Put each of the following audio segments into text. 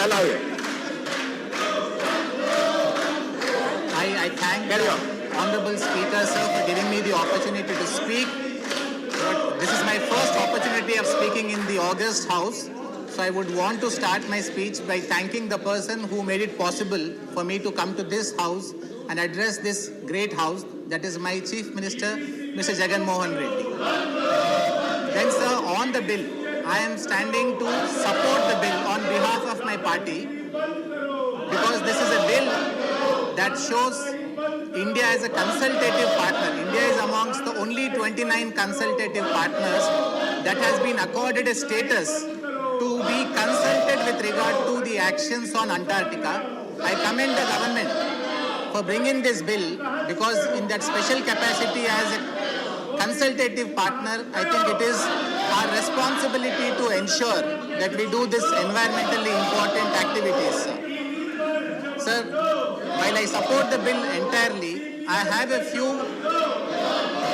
allow you. I thank the Honorable Speaker, sir, for giving me the opportunity to speak. But this is my first opportunity of speaking in the August House. So I would want to start my speech by thanking the person who made it possible for me to come to this house and address this great house, that is my Chief Minister, Mr. Jagan Reddy. Then, sir, on the bill, I am standing to support the bill on behalf of my party because this is a bill that shows India as a consultative partner. India is amongst the only 29 consultative partners that has been accorded a status to be consulted with regard to the actions on Antarctica. I commend the government for bringing this bill because in that special capacity as a consultative partner, I think it is our responsibility to ensure that we do this environmentally important activities. Sir, while I support the bill entirely, I have a few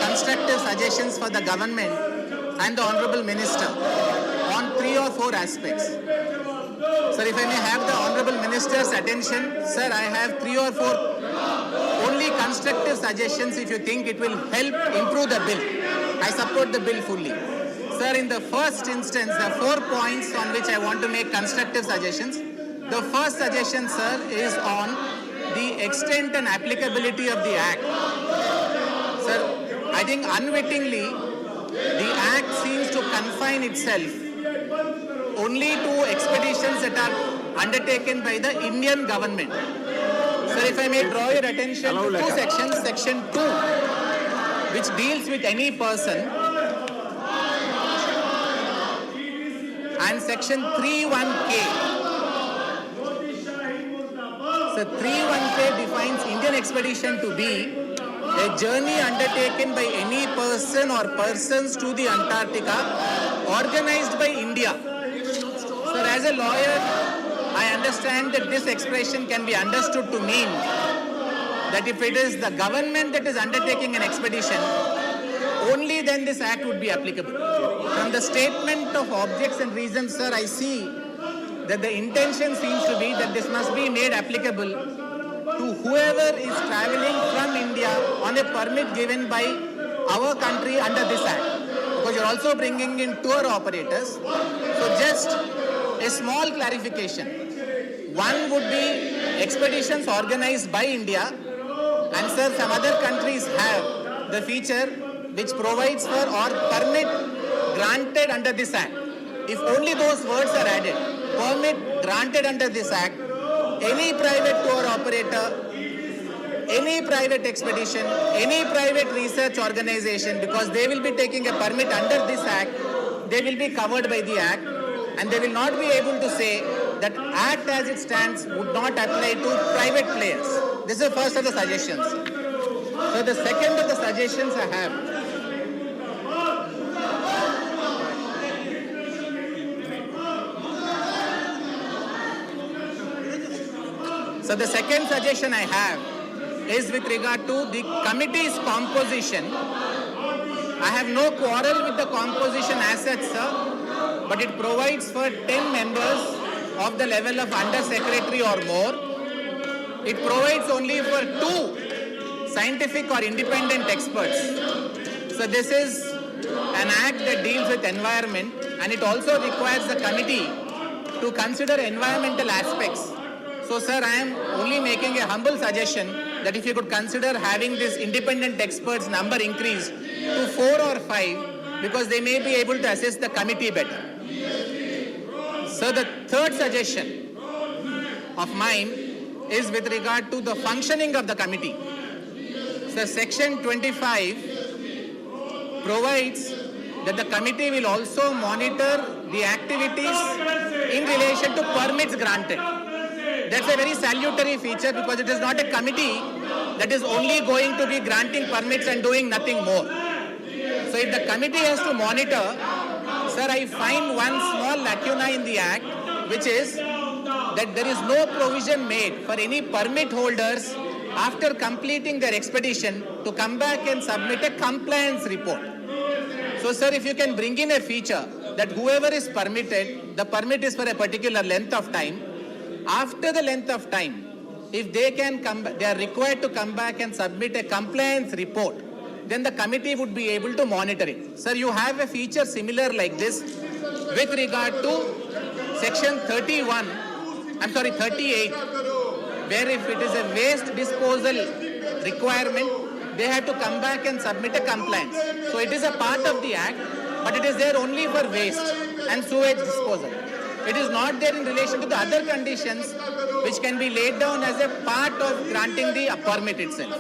constructive suggestions for the government and the Honorable Minister on 3 or 4 aspects. Sir, if I may have the Honorable Minister's attention, sir, I have 3 or 4 only constructive suggestions if you think it will help improve the bill. I support the bill fully. Sir, in the first instance, there are 4 points on which I want to make constructive suggestions. The first suggestion, sir, is on the extent and applicability of the Act. Sir, I think unwittingly, the Act seems to confine itself only to expeditions that are undertaken by the Indian government. Sir, if I may draw your attention to 2 sections, Section 2, which deals with any person, and Section 3(1)(k). So 3(1)(k) defines Indian expedition to be a journey undertaken by any person or persons to the Antarctica organized by India. Sir, as a lawyer, I understand that this expression can be understood to mean that if it is the government that is undertaking an expedition, only then this act would be applicable. From the statement of objects and reasons, sir, I see that the intention seems to be that this must be made applicable to whoever is traveling from India on a permit given by our country under this act. Because you're also bringing in tour operators. So just a small clarification. One would be expeditions organized by India, and sir, some other countries have the feature which provides for or permit granted under this act. If only those words are added, permit granted under this act, any private tour operator, any private expedition, any private research organization, because they will be taking a permit under this act, they will be covered by the act, and they will not be able to say that act as it stands would not apply to private players. This is the first of the suggestions. So the second of the suggestions I have. So the second suggestion I have is with regard to the committee's composition. I have no quarrel with the composition as such, sir, but it provides for 10 members of the level of under secretary or more. It provides only for 2 scientific or independent experts. So this is an act that deals with environment, and it also requires the committee to consider environmental aspects. So sir, I am only making a humble suggestion that if you could consider having this independent experts number increased to 4 or 5, because they may be able to assist the committee better. So the third suggestion of mine is with regard to the functioning of the committee. So Section 25 provides that the committee will also monitor the activities in relation to permits granted. That's a very salutary feature because it is not a committee that is only going to be granting permits and doing nothing more. So if the committee has to monitor, sir, I find one small lacuna in the act, which is that there is no provision made for any permit holders after completing their expedition to come back and submit a compliance report. So sir, if you can bring in a feature that whoever is permitted, the permit is for a particular length of time, After the length of time, if they can come, they are required to come back and submit a compliance report, then the committee would be able to monitor it. Sir, you have a feature similar like this with regard to section 38, where if it is a waste disposal requirement, they have to come back and submit a compliance. So it is a part of the act, but it is there only for waste and sewage disposal. It is not there in relation to the other conditions which can be laid down as a part of granting the permit itself.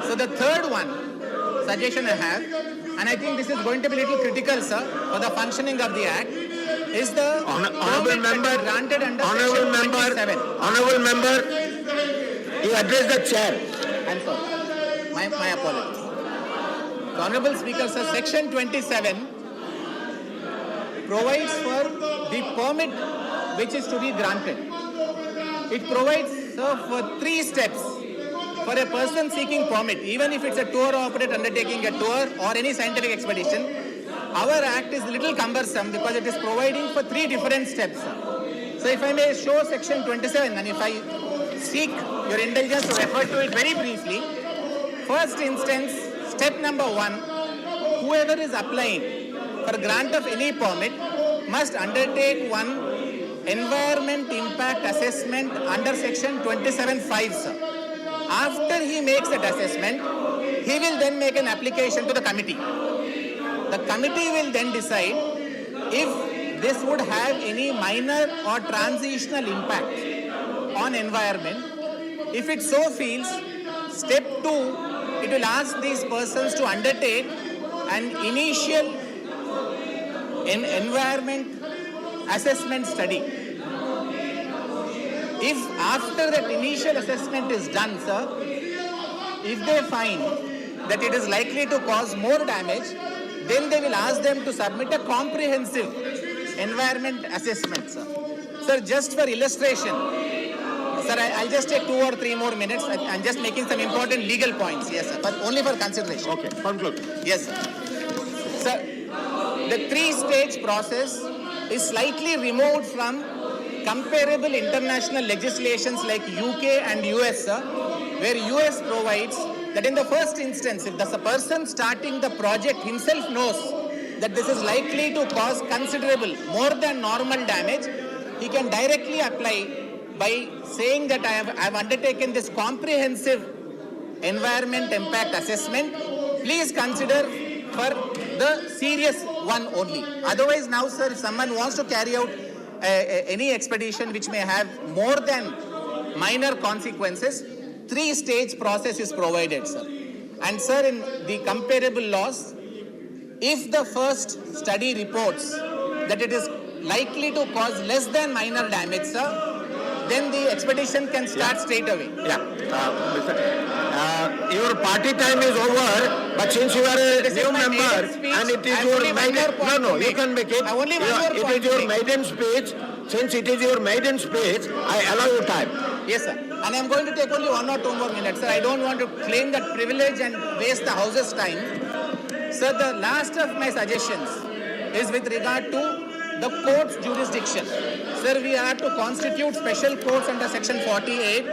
So the third one, suggestion I have, and I think this is going to be a little critical, sir, for the functioning of the Act, is the Honourable member, granted under Honourable member, 27. Honourable member, you address the chair. I'm sorry. My apologies. The Honourable Speaker, sir, section 27 provides for the permit which is to be granted. It provides, sir, for 3 steps for a person seeking permit, even if it's a tour operator undertaking a tour or any scientific expedition. Our act is a little cumbersome because it is providing for 3 different steps. So if I may show section 27, and if I seek your indulgence to refer to it very briefly. First instance, step number 1, whoever is applying for grant of any permit must undertake one environment impact assessment under section 27(5), sir. After he makes that assessment, he will then make an application to the committee. The committee will then decide if this would have any minor or transitional impact on environment. If it so feels, step 2, it will ask these persons to undertake an initial environment assessment study. If after that initial assessment is done, sir, if they find that it is likely to cause more damage, then they will ask them to submit a comprehensive environment assessment, sir. Sir, just for illustration, sir, I'll just take 2 or 3 more minutes. I'm just making some important legal points, yes, sir, but only for consideration. Okay, conclude. Yes, sir. Sir, the 3-stage process is slightly removed from comparable international legislations like UK and US, sir, where US provides that in the first instance, if the person starting the project himself knows that this is likely to cause considerable, more than normal damage, he can directly apply by saying that I have undertaken this comprehensive environment impact assessment. Please consider for the serious one only. Otherwise now, sir, if someone wants to carry out any expedition which may have more than minor consequences, 3-stage process is provided, sir. And sir, in the comparable laws, if the first study reports that it is likely to cause less than minor damage, sir, then the expedition can start straight away. Yeah. Your party time is over, but since you are a new member and it is your maiden, no, you can make it. It is your maiden speech. Since it is your maiden speech, I allow you time. Yes, sir. And I am going to take only 1 or 2 more minutes, sir. I don't want to claim that privilege and waste the House's time. Sir, the last of my suggestions is with regard to the court's jurisdiction. Sir, we are to constitute special courts under section 48.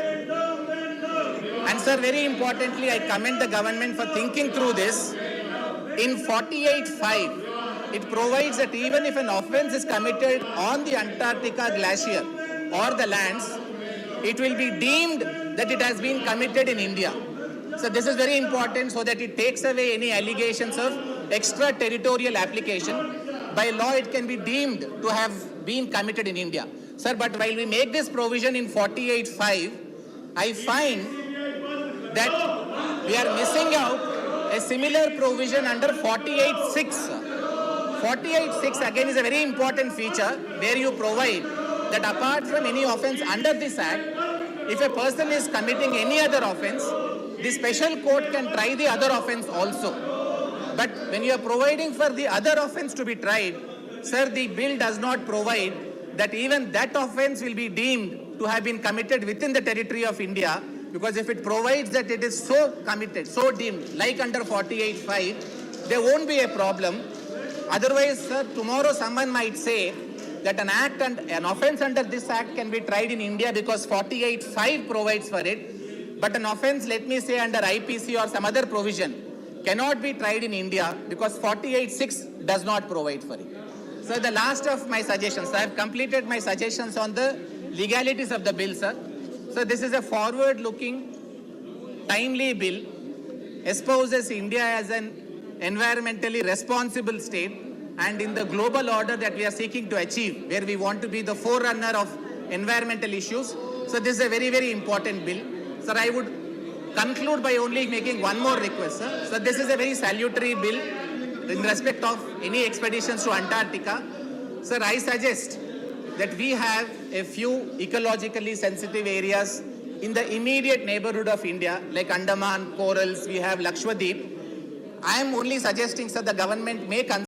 And sir, very importantly, I commend the government for thinking through this. In 48(5), it provides that even if an offence is committed on the Antarctica glacier or the lands, it will be deemed that it has been committed in India. So this is very important so that it takes away any allegations of extraterritorial application. By law, it can be deemed to have been committed in India. Sir, but while we make this provision in 48(5), I find that we are missing out a similar provision under 48(6). 48(6) again is a very important feature where you provide that apart from any offence under this act, if a person is committing any other offence, the special court can try the other offence also. But when you are providing for the other offence to be tried, sir, the bill does not provide that even that offence will be deemed to have been committed within the territory of India, because if it provides that it is so committed, so deemed, like under 48(5), there won't be a problem. Otherwise, sir, tomorrow someone might say that an offence under this act can be tried in India because 48(5) provides for it, but an offence, let me say, under IPC or some other provision cannot be tried in India because 48(6) does not provide for it. So the last of my suggestions, I have completed my suggestions on the legalities of the bill, sir. So this is a forward-looking, timely bill, espouses India as an environmentally responsible state, and in the global order that we are seeking to achieve, where we want to be the forerunner of environmental issues. So this is a very, very important bill. Sir, I would conclude by only making one more request, sir. So this is a very salutary bill in respect of any expeditions to Antarctica. Sir, I suggest that we have a few ecologically sensitive areas in the immediate neighborhood of India, like Andaman, corals, we have Lakshadweep. I am only suggesting, sir, the government may consider